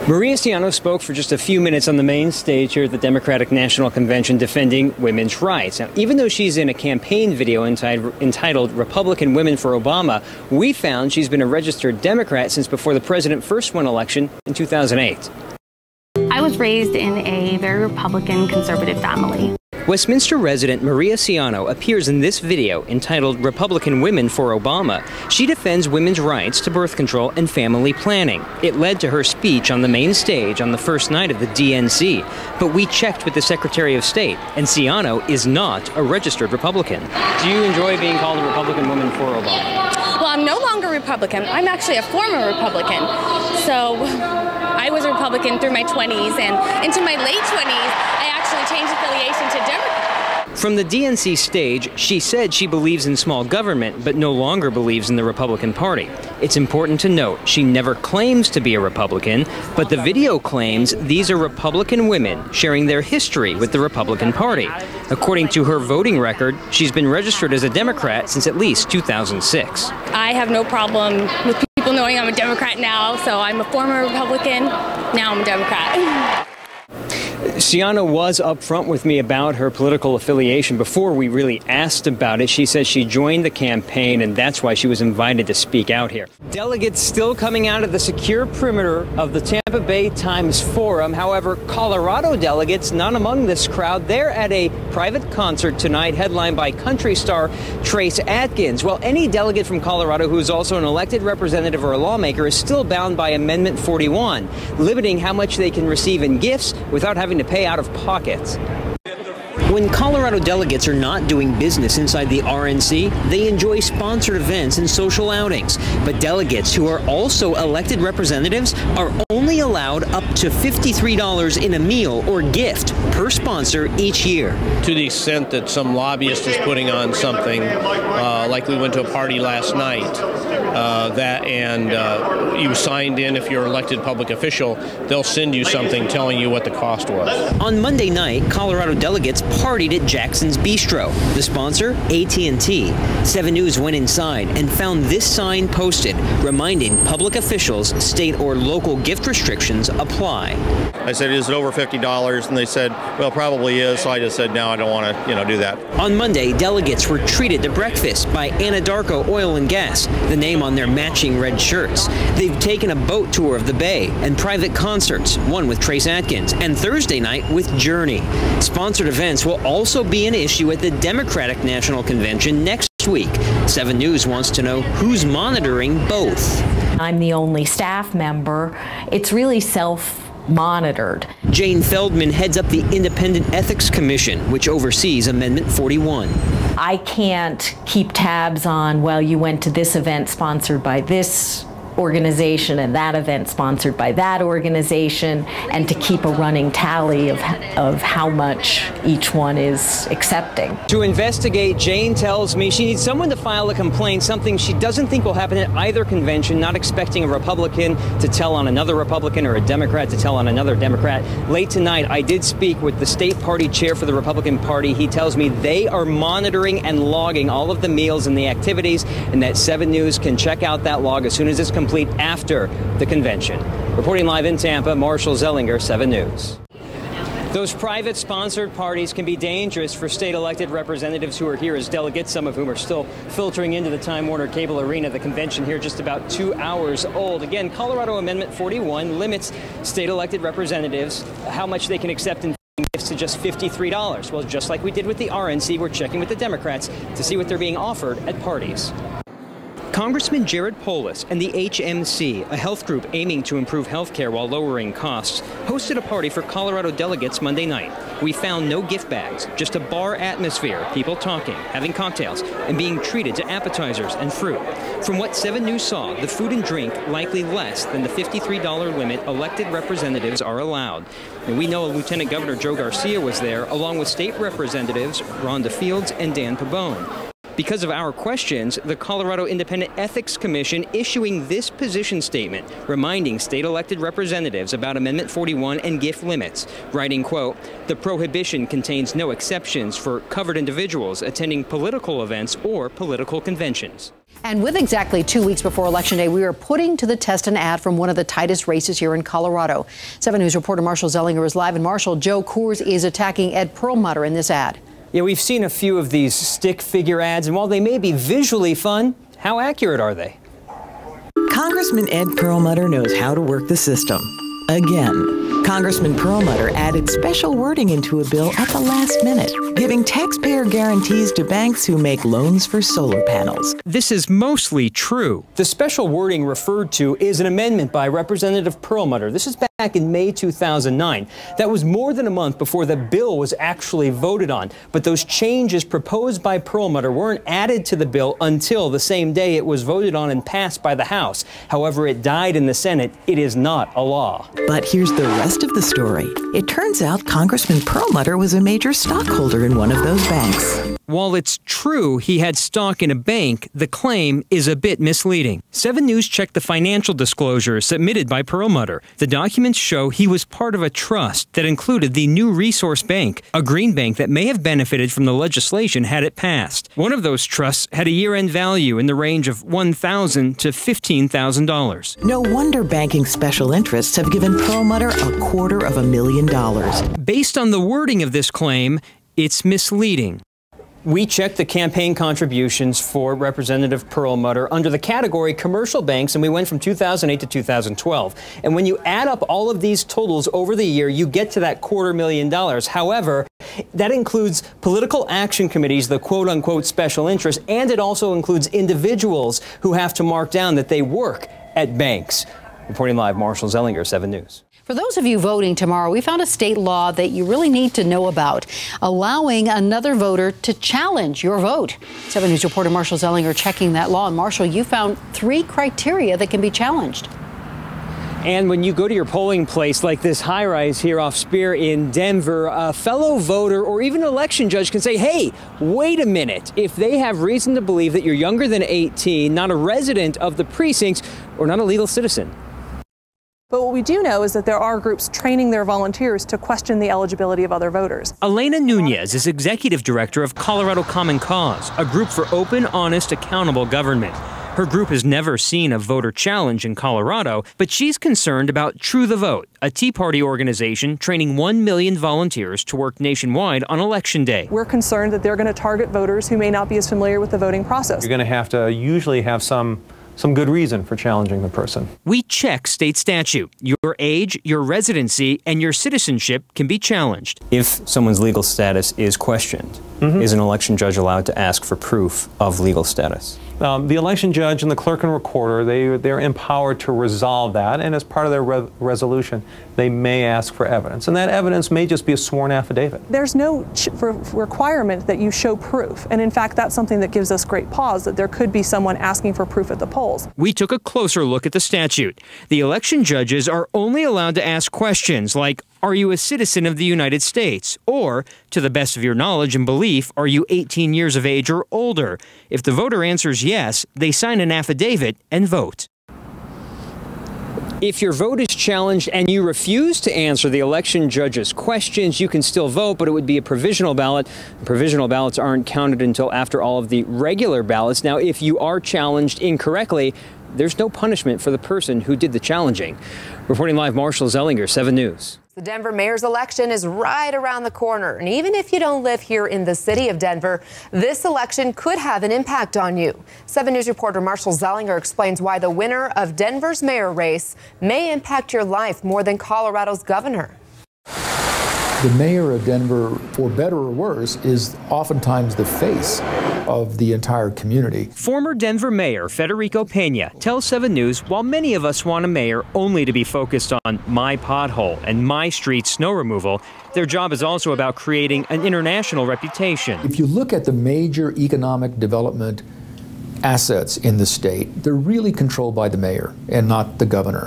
Maria Ciano spoke for just a few minutes on the main stage here at the Democratic National Convention defending women's rights. Now, even though she's in a campaign video entitled Republican Women for Obama, we found she's been a registered Democrat since before the president first won election in 2008. I was raised in a very Republican conservative family. Westminster resident Maria Ciano appears in this video entitled Republican Women for Obama. She defends women's rights to birth control and family planning. It led to her speech on the main stage on the first night of the DNC. But we checked with the Secretary of State, and Ciano is not a registered Republican. Do you enjoy being called a Republican woman for Obama? Well, I'm no longer Republican. I'm actually a former Republican. So I was a Republican through my 20s, and into my late 20s, I actually changed affiliation to Democrat. From the DNC stage, she said she believes in small government, but no longer believes in the Republican Party. It's important to note she never claims to be a Republican, but the video claims these are Republican women sharing their history with the Republican Party. According to her voting record, she's been registered as a Democrat since at least 2006. I have no problem with people knowing I'm a Democrat now, so I'm a former Republican, now I'm a Democrat. Ciano was upfront with me about her political affiliation before we really asked about it. She says she joined the campaign, and that's why she was invited to speak out here. Delegates still coming out of the secure perimeter of the Tampa Bay Times Forum. However, Colorado delegates, not among this crowd. They're at a private concert tonight headlined by country star Trace Atkins. Well, any delegate from Colorado who is also an elected representative or a lawmaker is still bound by Amendment 41, limiting how much they can receive in gifts without having to pay out of pocket. When Colorado delegates are not doing business inside the RNC, they enjoy sponsored events and social outings. But delegates who are also elected representatives are only allowed up to $53 in a meal or gift per sponsor each year. To the extent that some lobbyist is putting on something, like we went to a party last night, you signed in, if you're an elected public official, they'll send you something telling you what the cost was. On Monday night, Colorado delegates partied at Jackson's Bistro. The sponsor, AT&T. 7 News went inside and found this sign posted reminding public officials state or local gift restrictions apply. I said, is it over $50? And they said, well, probably is. So I just said, no, I don't want to, do that. On Monday, delegates were treated to breakfast by Anadarko Oil and Gas, the name on their matching red shirts. They've taken a boat tour of the Bay and private concerts, one with Trace Atkins, and Thursday night with Journey. Sponsored events will also be an issue at the Democratic National Convention next week. 7 News wants to know who's monitoring both. I'm the only staff member. It's really self-monitored. Jane Feldman heads up the Independent Ethics Commission, which oversees Amendment 41. I can't keep tabs on, well, you went to this event sponsored by this organization and that event sponsored by that organization, and to keep a running tally of how much each one is accepting. To investigate, Jane tells me she needs someone to file a complaint, something she doesn't think will happen at either convention, not expecting a Republican to tell on another Republican or a Democrat to tell on another Democrat. Late tonight, I did speak with the state party chair for the Republican Party. He tells me they are monitoring and logging all of the meals and the activities, and that 7 News can check out that log as soon as it's complete after the convention. Reporting live in Tampa, Marshall Zellinger, 7 News. Those private sponsored parties can be dangerous for state elected representatives who are here as delegates, some of whom are still filtering into the Time Warner Cable Arena. The convention here just about 2 hours old. Again, Colorado Amendment 41 limits state elected representatives how much they can accept in gifts to just $53. Well, just like we did with the RNC, we're checking with the Democrats to see what they're being offered at parties. Congressman Jared Polis and the HMC, a health group aiming to improve health care while lowering costs, hosted a party for Colorado delegates Monday night. We found no gift bags, just a bar atmosphere, people talking, having cocktails, and being treated to appetizers and fruit. From what 7 News saw, the food and drink likely less than the $53 limit elected representatives are allowed. And we know Lieutenant Governor Joe Garcia was there, along with state representatives Rhonda Fields and Dan Pabon. Because of our questions, the Colorado Independent Ethics Commission issuing this position statement, reminding state elected representatives about Amendment 41 and gift limits, writing, quote, "The prohibition contains no exceptions for covered individuals attending political events or political conventions." And with exactly 2 weeks before Election Day, we are putting to the test an ad from one of the tightest races here in Colorado. 7 News reporter Marshall Zellinger is live. And Marshall, Joe Coors is attacking Ed Perlmutter in this ad. Yeah, we've seen a few of these stick figure ads, and while they may be visually fun, how accurate are they? Congressman Ed Perlmutter knows how to work the system. Again. Congressman Perlmutter added special wording into a bill at the last minute, giving taxpayer guarantees to banks who make loans for solar panels. This is mostly true. The special wording referred to is an amendment by Representative Perlmutter. This is back in May 2009. That was more than a month before the bill was actually voted on. But those changes proposed by Perlmutter weren't added to the bill until the same day it was voted on and passed by the House. However, it died in the Senate. It is not a law. But here's the rest of the story. It turns out Congressman Perlmutter was a major stockholder in one of those banks. While it's true he had stock in a bank, the claim is a bit misleading. 7 News checked the financial disclosures submitted by Perlmutter. The documents show he was part of a trust that included the New Resource Bank, a green bank that may have benefited from the legislation had it passed. One of those trusts had a year-end value in the range of $1,000 to $15,000. No wonder banking special interests have given Perlmutter $250,000. Based on the wording of this claim, it's misleading. We checked the campaign contributions for Representative Perlmutter under the category commercial banks, and we went from 2008 to 2012. And when you add up all of these totals over the year, you get to that $250,000. However, that includes political action committees, the quote-unquote special interest, and it also includes individuals who have to mark down that they work at banks. Reporting live, Marshall Zellinger, 7 News. For those of you voting tomorrow, we found a state law that you really need to know about, allowing another voter to challenge your vote. 7 News reporter Marshall Zellinger checking that law. And Marshall, you found 3 criteria that can be challenged. And when you go to your polling place like this high-rise here off Spear in Denver, a fellow voter or even an election judge can say, hey, wait a minute. If they have reason to believe that you're younger than 18, not a resident of the precincts, or not a legal citizen. But what we do know is that there are groups training their volunteers to question the eligibility of other voters. Elena Nunez is executive director of Colorado Common Cause, a group for open, honest, accountable government. Her group has never seen a voter challenge in Colorado, but she's concerned about True the Vote, a Tea Party organization training 1 million volunteers to work nationwide on Election Day. We're concerned that they're going to target voters who may not be as familiar with the voting process. You're going to have to usually have some good reason for challenging the person. We check state statute. Your age, your residency, and your citizenship can be challenged. If someone's legal status is questioned, is an election judge allowed to ask for proof of legal status? The election judge and the clerk and recorder, they're empowered to resolve that, and as part of their resolution, they may ask for evidence. And that evidence may just be a sworn affidavit. There's no requirement that you show proof. And in fact, that's something that gives us great pause, that there could be someone asking for proof at the polls. We took a closer look at the statute. The election judges are only allowed to ask questions like, are you a citizen of the United States? Or, to the best of your knowledge and belief, are you 18 years of age or older? If the voter answers yes, they sign an affidavit and vote. If your vote is challenged and you refuse to answer the election judge's questions, you can still vote, but it would be a provisional ballot. Provisional ballots aren't counted until after all of the regular ballots. Now, if you are challenged incorrectly, there's no punishment for the person who did the challenging. Reporting live, Marshall Zellinger, 7 News. The Denver mayor's election is right around the corner. And even if you don't live here in the city of Denver, this election could have an impact on you. 7 News reporter Marshall Zellinger explains why the winner of Denver's mayor race may impact your life more than Colorado's governor. The mayor of Denver, for better or worse, is oftentimes the face of the entire community. Former Denver Mayor Federico Pena tells 7 News while many of us want a mayor only to be focused on my pothole and my street snow removal, their job is also about creating an international reputation. If you look at the major economic development assets in the state, they're really controlled by the mayor and not the governor.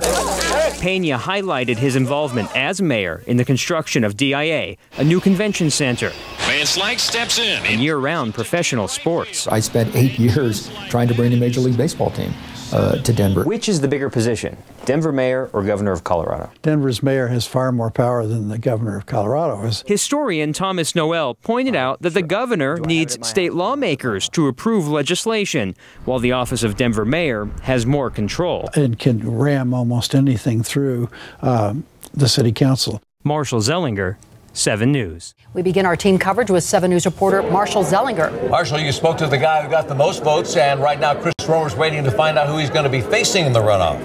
Pena highlighted his involvement as mayor in the construction of DIA, a new convention center, Van Slyke steps in, and year-round professional sports. I spent 8 years trying to bring a Major League Baseball team to Denver. Which is the bigger position, Denver mayor or governor of Colorado? Denver's mayor has far more power than the governor of Colorado is. Historian Thomas Noel pointed out that the governor needs state lawmakers to approve legislation, while the office of Denver mayor has more control. And can ram almost anything through the city council. Marshall Zellinger, 7 News. We begin our team coverage with 7 News reporter Marshall Zellinger. Marshall, you spoke to the guy who got the most votes, and right now Chris Romer's waiting to find out who he's going to be facing in the runoff.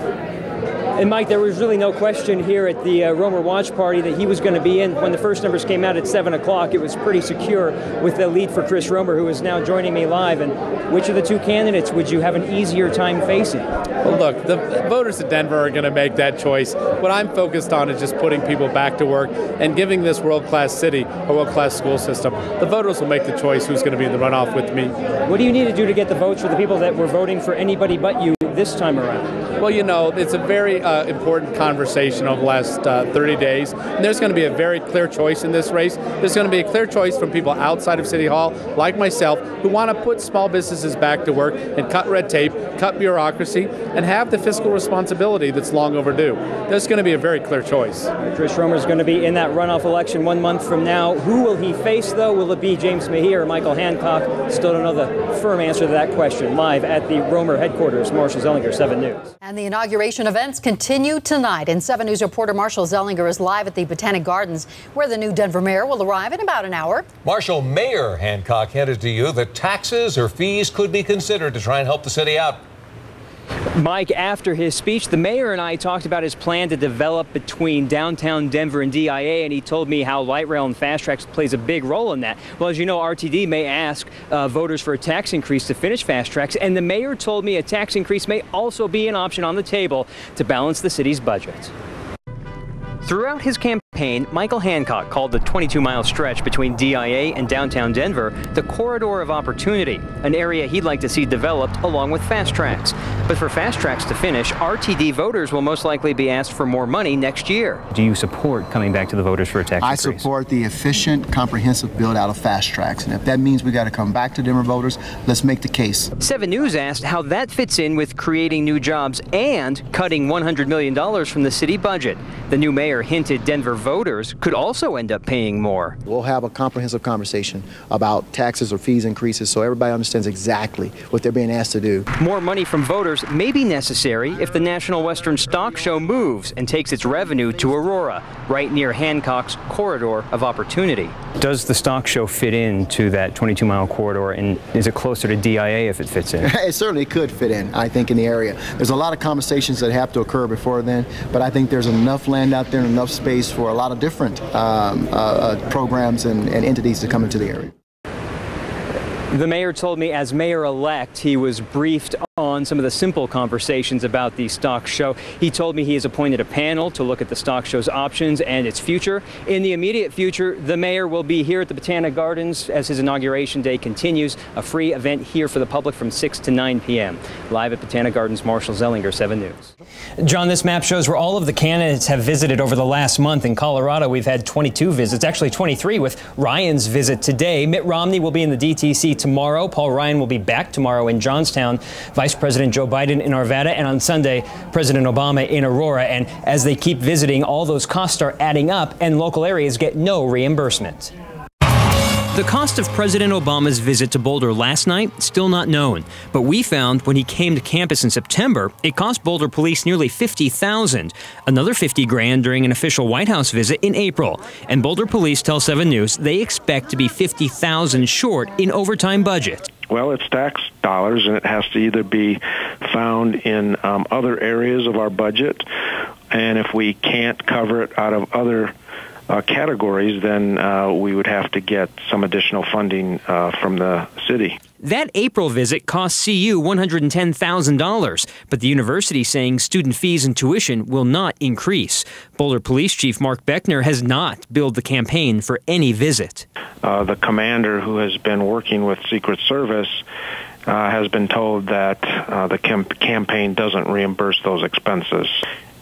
And Mike, there was really no question here at the Romer watch party that he was going to be in. When the first numbers came out at 7 o'clock, it was pretty secure with the lead for Chris Romer, who is now joining me live. And which of the two candidates would you have an easier time facing? Well, look, the voters of Denver are going to make that choice. What I'm focused on is just putting people back to work and giving this world-class city a world-class school system. The voters will make the choice who's going to be in the runoff with me. What do you need to do to get the votes for the people that were voting for anybody but you this time around? Well, you know, it's a very important conversation over the last 30 days. And there's going to be a very clear choice in this race. There's going to be a clear choice from people outside of City Hall, like myself, who want to put small businesses back to work and cut red tape, cut bureaucracy, and have the fiscal responsibility that's long overdue. There's going to be a very clear choice. Chris Romer is going to be in that runoff election 1 month from now. Who will he face, though? Will it be James Mejia or Michael Hancock? Still don't know the firm answer to that question. Live at the Romer headquarters, Marshall Zellinger, 7 News. And the inauguration events continue tonight. And 7 News reporter Marshall Zellinger is live at the Botanic Gardens, where the new Denver mayor will arrive in about an hour. Marshall, Mayor Hancock hinted to you that taxes or fees could be considered to try and help the city out. Mike, after his speech, the mayor and I talked about his plan to develop between downtown Denver and DIA, and he told me how light rail and fast tracks plays a big role in that. Well, as you know, RTD may ask voters for a tax increase to finish fast tracks, and the mayor told me a tax increase may also be an option on the table to balance the city's budget. Throughout his campaign, Michael Hancock called the 22-mile stretch between DIA and downtown Denver the corridor of opportunity, an area he'd like to see developed along with fast tracks. But for fast tracks to finish, RTD voters will most likely be asked for more money next year. Do you support coming back to the voters for a tax increase? I support the efficient, comprehensive build out of fast tracks. And if that means we got to come back to Denver voters, let's make the case. 7 News asked how that fits in with creating new jobs and cutting $100 million from the city budget. The new mayor hinted Denver voters could also end up paying more. We'll have a comprehensive conversation about taxes or fees increases so everybody understands exactly what they're being asked to do. More money from voters may be necessary if the National Western Stock Show moves and takes its revenue to Aurora, right near Hancock's corridor of opportunity. Does the stock show fit into that 22-mile corridor, and is it closer to DIA if it fits in? It certainly could fit in, I think, in the area. There's a lot of conversations that have to occur before then, but I think there's enough land out there and enough space for a lot of different programs and entities to come into the area. The mayor told me as mayor-elect he was briefed on some of the simple conversations about the stock show. He told me he has appointed a panel to look at the stock show's options and its future. In the immediate future, the mayor will be here at the Botanic Gardens as his inauguration day continues, a free event here for the public from 6 to 9 p.m. Live at Botanic Gardens, Marshall Zellinger, 7 News. John, this map shows where all of the candidates have visited over the last month. In Colorado, we've had 22 visits, actually 23 with Ryan's visit today. Mitt Romney will be in the DTC tomorrow. Paul Ryan will be back tomorrow in Johnstown. Vice President Joe Biden in Arvada, and on Sunday, President Obama in Aurora. And as they keep visiting, all those costs are adding up, and local areas get no reimbursement. The cost of President Obama's visit to Boulder last night, still not known. But we found when he came to campus in September, it cost Boulder police nearly $50,000. Another $50,000 during an official White House visit in April. And Boulder police tell 7 News they expect to be $50,000 short in overtime budget. Well, it's tax dollars, and it has to either be found in other areas of our budget, and if we can't cover it out of other categories, then we would have to get some additional funding from the city. That April visit cost CU $110,000, but the university saying student fees and tuition will not increase. Boulder Police Chief Mark Beckner has not billed the campaign for any visit. The commander, who has been working with Secret Service, has been told that the campaign doesn't reimburse those expenses.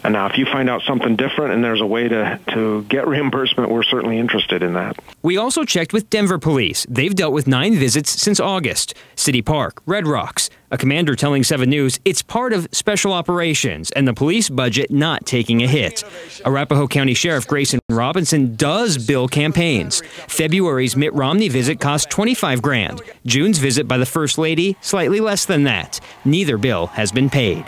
And now, if you find out something different and there's a way to get reimbursement, we're certainly interested in that. We also checked with Denver police. They've dealt with 9 visits since August. City Park, Red Rocks. A commander telling 7 News it's part of special operations and the police budget not taking a hit. Arapahoe County Sheriff Grayson Robinson does bill campaigns. February's Mitt Romney visit cost $25 grand. June's visit by the First Lady, slightly less than that. Neither bill has been paid.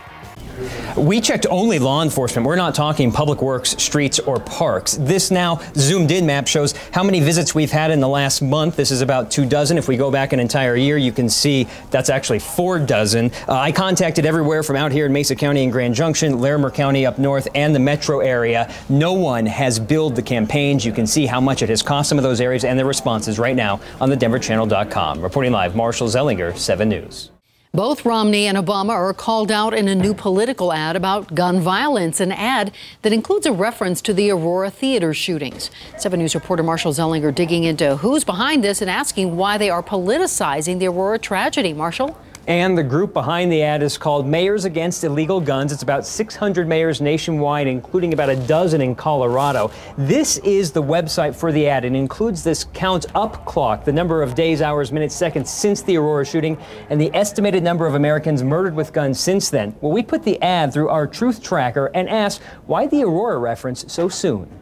We checked only law enforcement. We're not talking public works, streets, or parks. This now zoomed-in map shows how many visits we've had in the last month. This is about 24. If we go back an entire year, you can see that's actually 40. I contacted everywhere from out here in Mesa County and Grand Junction, Larimer County up north, and the metro area. No one has billed the campaigns. You can see how much it has cost some of those areas and their responses right now on thedenverchannel.com. Reporting live, Marshall Zellinger, 7 News. Both Romney and Obama are called out in a new political ad about gun violence, an ad that includes a reference to the Aurora Theater shootings. 7 News reporter Marshall Zellinger digging into who's behind this and asking why they are politicizing the Aurora tragedy. Marshall? And the group behind the ad is called Mayors Against Illegal Guns. It's about 600 mayors nationwide, including about a dozen in Colorado. This is the website for the ad. It includes this count up clock, the number of days, hours, minutes, seconds since the Aurora shooting, and the estimated number of Americans murdered with guns since then. Well, we put the ad through our truth tracker and asked why the Aurora reference so soon.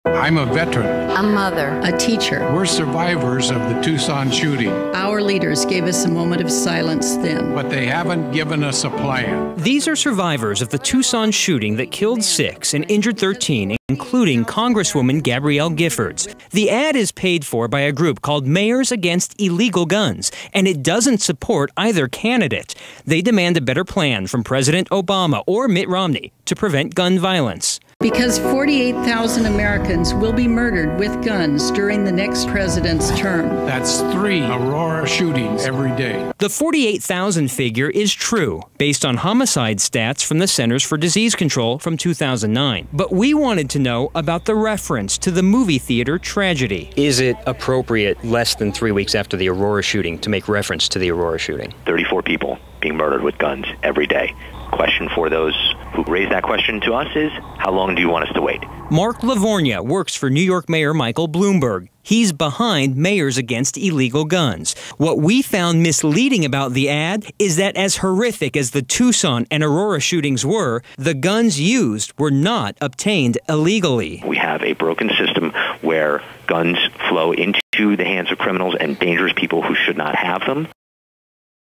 I'm a veteran. A mother. A teacher. We're survivors of the Tucson shooting. Our leaders gave us a moment of silence then. But they haven't given us a plan. These are survivors of the Tucson shooting that killed 6 and injured 13, including Congresswoman Gabrielle Giffords. The ad is paid for by a group called Mayors Against Illegal Guns, and it doesn't support either candidate. They demand a better plan from President Obama or Mitt Romney to prevent gun violence. Because 48,000 Americans will be murdered with guns during the next president's term. That's 3 Aurora shootings every day. The 48,000 figure is true, based on homicide stats from the Centers for Disease Control from 2009. But we wanted to know about the reference to the movie theater tragedy. Is it appropriate less than 3 weeks after the Aurora shooting to make reference to the Aurora shooting? 34 people being murdered with guns every day. Question for those who raise that question to us is, how long do you want us to wait? Mark Lavorgna works for New York Mayor Michael Bloomberg. He's behind Mayors Against Illegal Guns. What we found misleading about the ad is that as horrific as the Tucson and Aurora shootings were, the guns used were not obtained illegally. We have a broken system where guns flow into the hands of criminals and dangerous people who should not have them.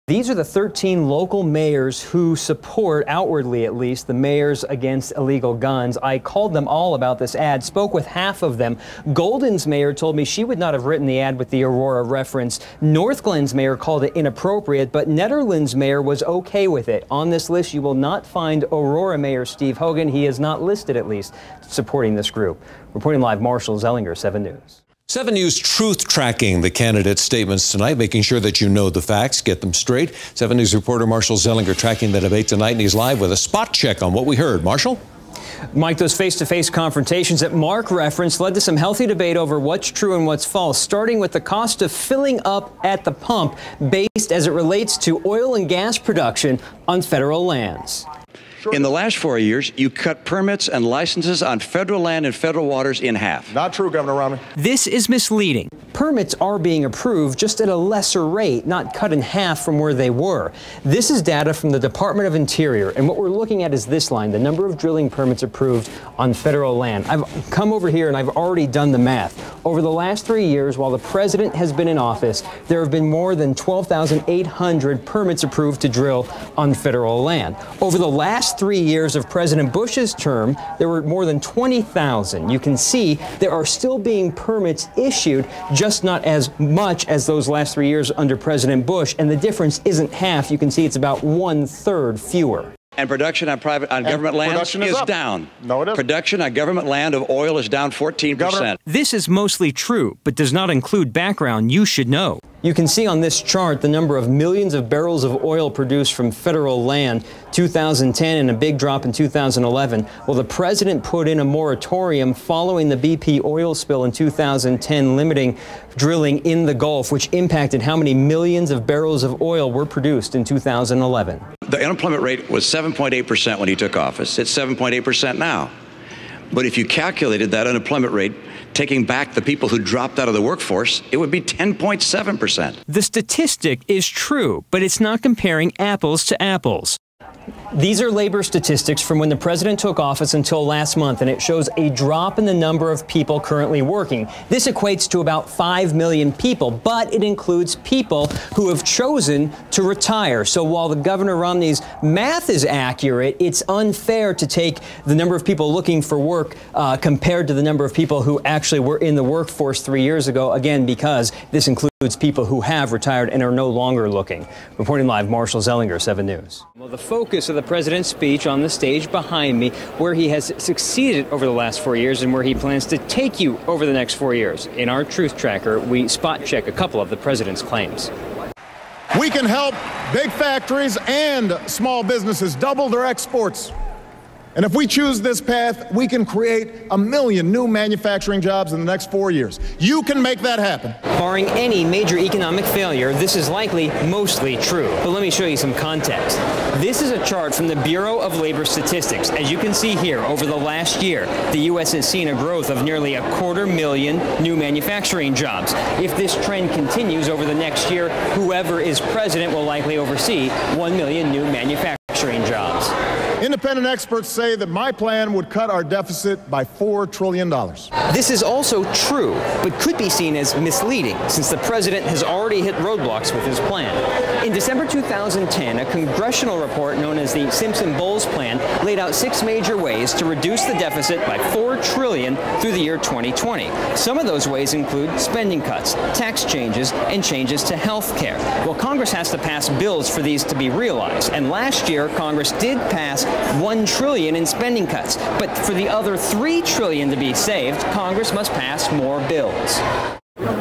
These are the 13 local mayors who support, outwardly at least, the Mayors Against Illegal Guns. I called them all about this ad, spoke with half of them. Golden's mayor told me she would not have written the ad with the Aurora reference. Northglen's mayor called it inappropriate, but Netherland's mayor was okay with it. On this list, you will not find Aurora Mayor Steve Hogan. He is not listed, at least, supporting this group. Reporting live, Marshall Zellinger, 7 News. 7 News truth tracking the candidates' statements tonight, making sure that you know the facts, get them straight. 7 News reporter Marshall Zellinger tracking the debate tonight, and he's live with a spot check on what we heard. Marshall? Mike, those face-to-face confrontations that Mark referenced led to some healthy debate over what's true and what's false, starting with the cost of filling up at the pump based as it relates to oil and gas production on federal lands. In the last 4 years, you cut permits and licenses on federal land and federal waters in half. Not true, Governor Romney. This is misleading. Permits are being approved just at a lesser rate, not cut in half from where they were. This is data from the Department of Interior, and what we're looking at is this line, the number of drilling permits approved on federal land. I've come over here and I've already done the math. Over the last 3 years, while the president has been in office, there have been more than 12,800 permits approved to drill on federal land. Over the last 3 years of President Bush's term, there were more than 20,000. You can see there are still being permits issued, just not as much as those last 3 years under President Bush, and the difference isn't half. You can see it's about 1/3 fewer. And production on government land is down. No, it isn't. Production on government land of oil is down 14%. This is mostly true, but does not include background you should know. You can see on this chart the number of millions of barrels of oil produced from federal land, 2010 and a big drop in 2011. Well, the president put in a moratorium following the BP oil spill in 2010, limiting drilling in the Gulf, which impacted how many millions of barrels of oil were produced in 2011. the unemployment rate was 7.8% when he took office. It's 7.8% now. But if you calculated that unemployment rate, taking back the people who dropped out of the workforce, it would be 10.7%. The statistic is true, but it's not comparing apples to apples. These are labor statistics from when the president took office until last month, and it shows a drop in the number of people currently working. This equates to about 5 million people, but it includes people who have chosen to retire. So while the Governor Romney's math is accurate, it's unfair to take the number of people looking for work compared to the number of people who actually were in the workforce 3 years ago, again, because this includes people who have retired and are no longer looking. Reporting live, Marshall Zellinger, 7 News. Well, the focus of the president's speech on the stage behind me, where he has succeeded over the last 4 years and where he plans to take you over the next 4 years. In our Truth Tracker, we spot check a couple of the president's claims. We can help big factories and small businesses double their exports. And if we choose this path, we can create 1 million new manufacturing jobs in the next 4 years. You can make that happen. Barring any major economic failure, this is likely mostly true. But let me show you some context. This is a chart from the Bureau of Labor Statistics. As you can see here, over the last year, the U.S. has seen a growth of nearly 250,000 new manufacturing jobs. If this trend continues over the next year, whoever is president will likely oversee 1 million new manufacturing jobs. Independent experts say that my plan would cut our deficit by $4 trillion. This is also true, but could be seen as misleading, since the president has already hit roadblocks with his plan. In December 2010, a congressional report known as the Simpson-Bowles Plan laid out 6 major ways to reduce the deficit by $4 trillion through the year 2020. Some of those ways include spending cuts, tax changes, and changes to health care. Well, Congress has to pass bills for these to be realized, and last year, Congress did pass $1 trillion in spending cuts. But for the other $3 trillion to be saved, Congress must pass more bills.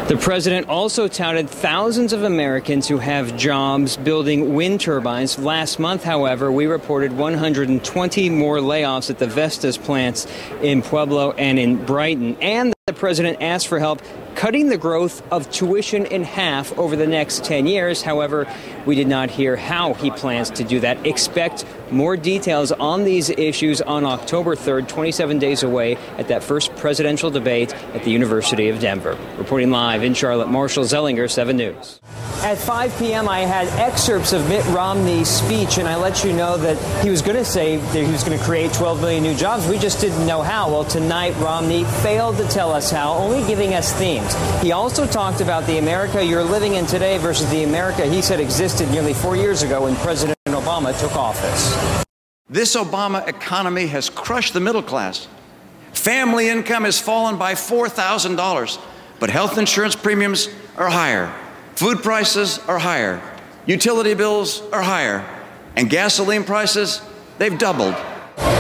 The president also touted thousands of Americans who have jobs building wind turbines. Last month, however, we reported 120 more layoffs at the Vestas plants in Pueblo and in Brighton. And the president asked for help cutting the growth of tuition in half over the next 10 years. However, we did not hear how he plans to do that. Expect more details on these issues on October 3rd, 27 days away, at that first presidential debate at the University of Denver. Reporting live in Charlotte, Marshall Zellinger, 7 News. At 5 p.m., I had excerpts of Mitt Romney's speech, and I let you know that he was going to say that he was going to create 12 million new jobs. We just didn't know how. Well, tonight, Romney failed to tell us how, only giving us themes. He also talked about the America you're living in today versus the America he said existed nearly 4 years ago when President Obama took office. This Obama economy has crushed the middle class. Family income has fallen by $4,000, but health insurance premiums are higher. Food prices are higher. Utility bills are higher. And gasoline prices, they've doubled.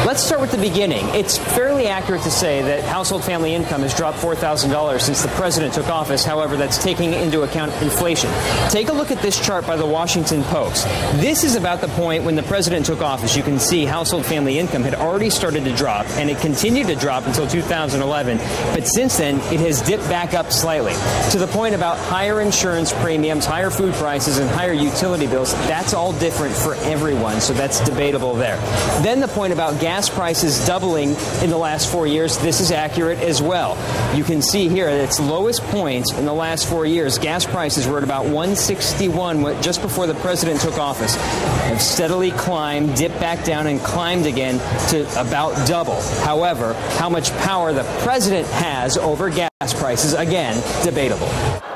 Let's start with the beginning. It's fairly accurate to say that household family income has dropped $4,000 since the president took office. However, that's taking into account inflation. Take a look at this chart by the Washington Post. This is about the point when the president took office. You can see household family income had already started to drop, and it continued to drop until 2011. But since then, it has dipped back up slightly to the point about higher insurance premiums, higher food prices, and higher utility bills. That's all different for everyone, so that's debatable there. Then the point about gas prices doubling in the last 4 years, this is accurate as well. You can see here at its lowest point in the last 4 years, gas prices were at about $1.61 just before the president took office. Have steadily climbed, dipped back down, and climbed again to about double. However, how much power the president has over gas prices, again, debatable.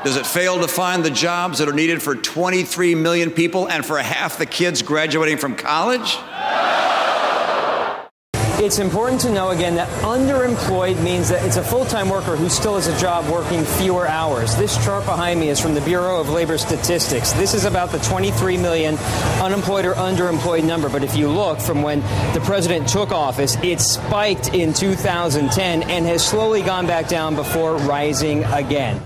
Does it fail to find the jobs that are needed for 23 million people and for half the kids graduating from college? It's important to know, again, that underemployed means that it's a full-time worker who still has a job working fewer hours. This chart behind me is from the Bureau of Labor Statistics. This is about the 23 million unemployed or underemployed number. But if you look from when the president took office, it spiked in 2010 and has slowly gone back down before rising again.